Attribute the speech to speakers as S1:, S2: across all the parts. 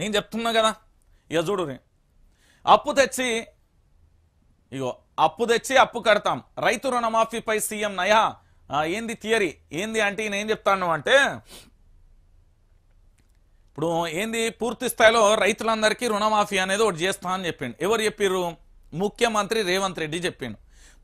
S1: నేను చెప్తున్నా కదా. ఇక చూడు, అప్పు తెచ్చి అప్పు కడతాం, రైతు రుణమాఫీపై సీఎం నయా. ఏంది థియరీ ఏంది అంటే నేను చెప్తాను అంటే, ఇప్పుడు ఏంది పూర్తి స్థాయిలో రైతులందరికీ రుణమాఫీ అనేది ఒకటి చేస్తా అని చెప్పిండు. ఎవరు చెప్పిర్రు? ముఖ్యమంత్రి రేవంత్ రెడ్డి చెప్పిండు.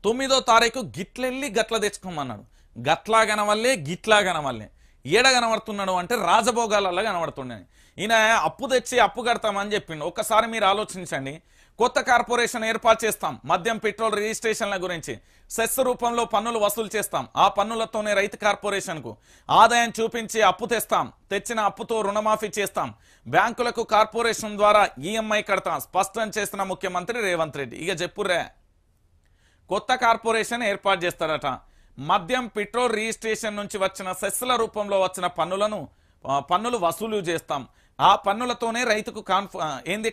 S1: 9వ తారీఖు గిట్లెళ్ళి గట్ల తెచ్చుకోమన్నాడు. గట్లా కనవల్లే గిట్లా కనవల్లే. ఏడ కనబడుతున్నాడు అంటే రాజభోగాలలో కనబడుతున్నాయి. ఈయన అప్పు తెచ్చి అప్పు కడతామని చెప్పిండు. ఒక్కసారి మీరు ఆలోచించండి. కొత్త కార్పొరేషన్ ఏర్పాటు చేస్తాం, మద్యం పెట్రోల్ రిజిస్ట్రేషన్ల గురించి సెస్ రూపంలో పన్నులు వసూలు చేస్తాం, ఆ పన్నులతోనే రైతు కార్పొరేషన్కు ఆదాయం చూపించి అప్పు తెస్తాం, తెచ్చిన అప్పుతో రుణమాఫీ చేస్తాం, బ్యాంకులకు కార్పొరేషన్ ద్వారా ఈఎంఐ కడతాం స్పష్టం చేసిన ముఖ్యమంత్రి రేవంత్ రెడ్డి. ఇక చెప్పుర్రే, కొత్త కార్పొరేషన్ ఏర్పాటు చేస్తారట. మద్యం పెట్రోల్ రిజిస్ట్రేషన్ నుంచి వచ్చిన సెస్ల రూపంలో వచ్చిన పన్నులు వసూలు చేస్తాం, ఆ పన్నులతోనే రైతుకు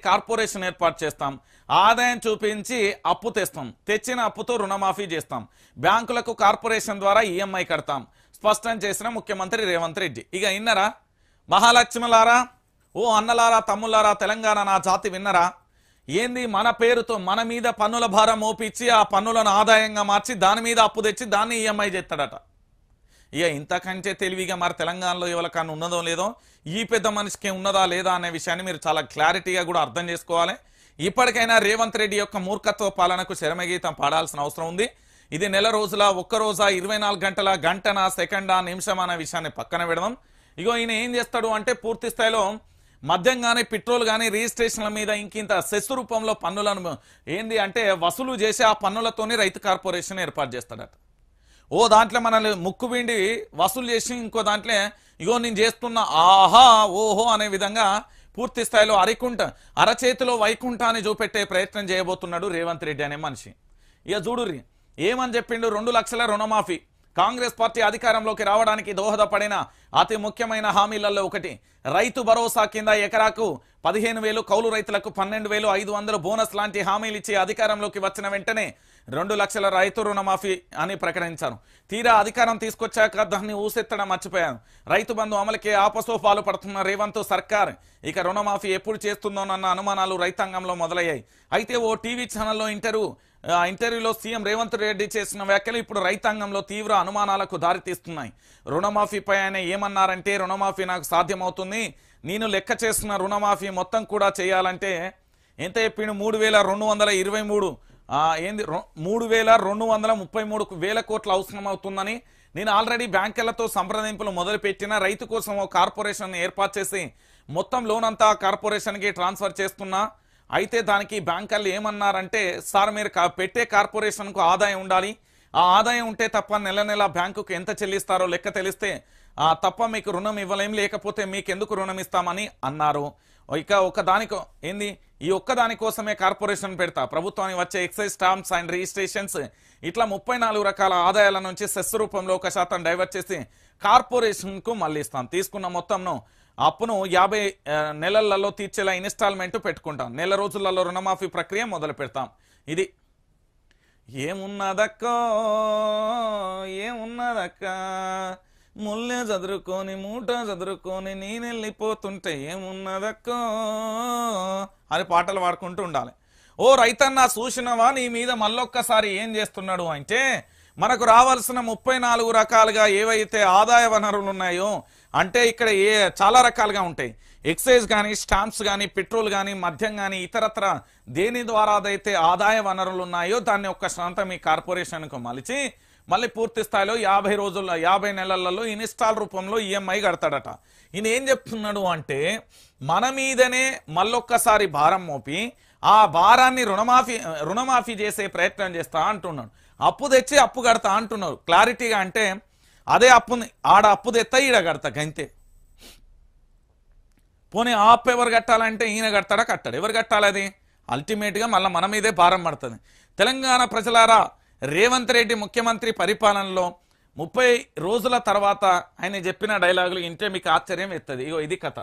S1: కార్పొరేషన్ ఏర్పాటు చేస్తాం, ఆదాయం చూపించి అప్పు తెస్తాం, తెచ్చిన అప్పుతో రుణమాఫీ చేస్తాం, బ్యాంకులకు కార్పొరేషన్ ద్వారా ఈఎంఐ కడతాం స్పష్టం చేసిన ముఖ్యమంత్రి రేవంత్ రెడ్డి. ఇక ఇన్నరా మహాలక్ష్మిలారా, ఓ అన్నలారా, తమ్ములారా, తెలంగాణ నా జాతి విన్నరా? ఏంది మన పేరుతో మన మీద పన్నుల భారం మోపించి ఆ పన్నులను ఆదాయంగా మార్చి దాని మీద అప్పు తెచ్చి దాన్ని ఈఎంఐ చేస్తాడట. ఇక ఇంతకంటే తెలివిగా మరి తెలంగాణలో ఎవరికన్నా ఉన్నదో లేదో, ఈ పెద్ద మనిషికి ఉన్నదా లేదా అనే విషయాన్ని మీరు చాలా క్లారిటీగా కూడా అర్థం చేసుకోవాలి. ఇప్పటికైనా రేవంత్ రెడ్డి యొక్క మూర్ఖత్వ పాలనకు శరమగీతం పాడాల్సిన అవసరం ఉంది. ఇది నెల రోజుల, ఒక్క రోజా, 24 గంటల, గంటన, సెకండా, నిమిషం అనే విషయాన్ని పక్కన పెడదాం. ఇగో ఈయన ఏం చేస్తాడు అంటే పూర్తి స్థాయిలో మద్యం కానీ పెట్రోల్ కానీ రిజిస్ట్రేషన్ల మీద ఇంకింత సెస్ రూపంలో పన్నులను ఏంది అంటే వసూలు చేసి ఆ పన్నులతోనే రైతు కార్పొరేషన్ ఏర్పాటు చేస్తాడట. ఓ దాంట్లో మనల్ని ముక్కు పిండి వసూలు చేసి ఇంకో దాంట్లో ఇగో నేను చేస్తున్న ఆహా ఓహో అనే విధంగా పూర్తి స్థాయిలో అరచేతిలో వైకుంఠాన్ని చూపెట్టే ప్రయత్నం చేయబోతున్నాడు రేవంత్ రెడ్డి అనే మనిషి. ఇక చూడుర్రి ఏమని చెప్పిండు. 2 లక్షల రుణమాఫీ కాంగ్రెస్ పార్టీ అధికారంలోకి రావడానికి దోహదపడిన అతి ముఖ్యమైన హామీలలో ఒకటి. రైతు భరోసా కింద ఎకరాకు 15,000, కౌలు రైతులకు 12,500 బోనస్ లాంటి హామీలు ఇచ్చి అధికారంలోకి వచ్చిన వెంటనే 2 లక్షల రైతు రుణమాఫీ అని ప్రకటించారు. తీరా అధికారం తీసుకొచ్చాక దాన్ని ఊసెత్తడం మర్చిపోయారు. రైతు బంధు అమలుకే ఆపసోపాలు పడుతున్న రేవంత్ సర్కార్ ఇక రుణమాఫీ ఎప్పుడు చేస్తుందోనన్న అనుమానాలు రైతాంగంలో మొదలయ్యాయి. అయితే ఓ టీవీ ఛానల్లో ఇంటర్వ్యూలో సీఎం రేవంత్ రెడ్డి చేసిన వ్యాఖ్యలు ఇప్పుడు రైతాంగంలో తీవ్ర అనుమానాలకు దారితీస్తున్నాయి. రుణమాఫీపై ఆయన ఏమన్నారంటే, రుణమాఫీ నాకు సాధ్యమవుతుంది, నేను లెక్క చేసిన రుణమాఫీ మొత్తం కూడా చేయాలంటే ఎంత చెప్పిండు? 3,223 ఏంది 3,233,000 కోట్ల అవసరం అవుతుందని, నేను ఆల్రెడీ బ్యాంకులతో సంప్రదింపులు మొదలుపెట్టిన, రైతు కోసం ఓ కార్పొరేషన్ ఏర్పాటు చేసి మొత్తం లోన్ అంతా కార్పొరేషన్కి ట్రాన్స్ఫర్ చేస్తున్నా. అయితే దానికి బ్యాంకర్లు ఏమన్నారంటే, సార్ మీరు పెట్టే కార్పొరేషన్కు ఆదాయం ఉండాలి, ఆ ఆదాయం ఉంటే తప్ప నెల నెల బ్యాంకుకు ఎంత చెల్లిస్తారో లెక్క తెలిస్తే తప్ప మీకు రుణం ఇవ్వలేం, లేకపోతే మీకెందుకు రుణం ఇస్తామని అన్నారు. ఇక ఈ ఒక్కదాని కోసమే కార్పొరేషన్ పెడతా, ప్రభుత్వానికి వచ్చే ఎక్సైజ్ స్టాంప్స్ అండ్ రిజిస్ట్రేషన్స్ ఇట్లా 34 రకాల ఆదాయాల నుంచి సెస్ రూపంలో 1% డైవర్ట్ చేసి కార్పొరేషన్కు మళ్ళీ ఇస్తాం. తీసుకున్న మొత్తంను అప్పును 50 నెలలలో తీర్చేలా ఇన్స్టాల్మెంట్ పెట్టుకుంటాం, నెల రోజులలో రుణమాఫీ ప్రక్రియ మొదలు పెడతాం. ఇది ఏమున్నదక్క ముల్లె చదురుకొని మూట చదురుకొని నేనెళ్ళిపోతుంటే ఏమున్నదక్కో అని పాటలు పాడుకుంటూ ఉండాలి. ఓ రైతన్న చూసినవా నీ మీద మళ్ళొక్కసారి ఏం చేస్తున్నాడు అంటే, మనకు రావాల్సిన 34 రకాలుగా ఏవైతే ఆదాయ వనరులు ఉన్నాయో, అంటే ఇక్కడ చాలా రకాలుగా ఉంటాయి. ఎక్సైజ్ కానీ, స్టాంప్స్ కానీ, పెట్రోల్ కానీ, మద్యం కానీ, ఇతరత్ర దేని ద్వారా అయితే ఆదాయ వనరులు ఉన్నాయో దాన్ని ఒక్క మీ కార్పొరేషన్కు మళ్ళీ పూర్తి స్థాయిలో 50 నెలలలో ఇన్స్టాల్ రూపంలో ఈఎంఐ కడతాడట. ఈయన ఏం చెప్తున్నాడు అంటే, మన మీదనే మళ్ళొక్కసారి భారం మోపి ఆ భారాన్ని రుణమాఫీ చేసే ప్రయత్నం చేస్తా అంటున్నాడు. అప్పు తెచ్చి అప్పు కడతా అంటున్నారు క్లారిటీగా. అంటే అదే అప్పుని ఆడ అప్పు తెత్తా ఈడ కడతా గంతే. పోనీ ఆ అప్పు ఎవరు కట్టాలంటే ఈయన కడతాడా? కట్టాడు. ఎవరు కట్టాలి? అది అల్టిమేట్గా మళ్ళీ మన మీదే భారం పడుతుంది. తెలంగాణ ప్రజలారా, రేవంత్ రెడ్డి ముఖ్యమంత్రి పరిపాలనలో 30 రోజుల తర్వాత ఆయన చెప్పిన డైలాగులు ఇంటే మీకు ఆశ్చర్యం ఎత్తది. ఇగో ఇది కథ.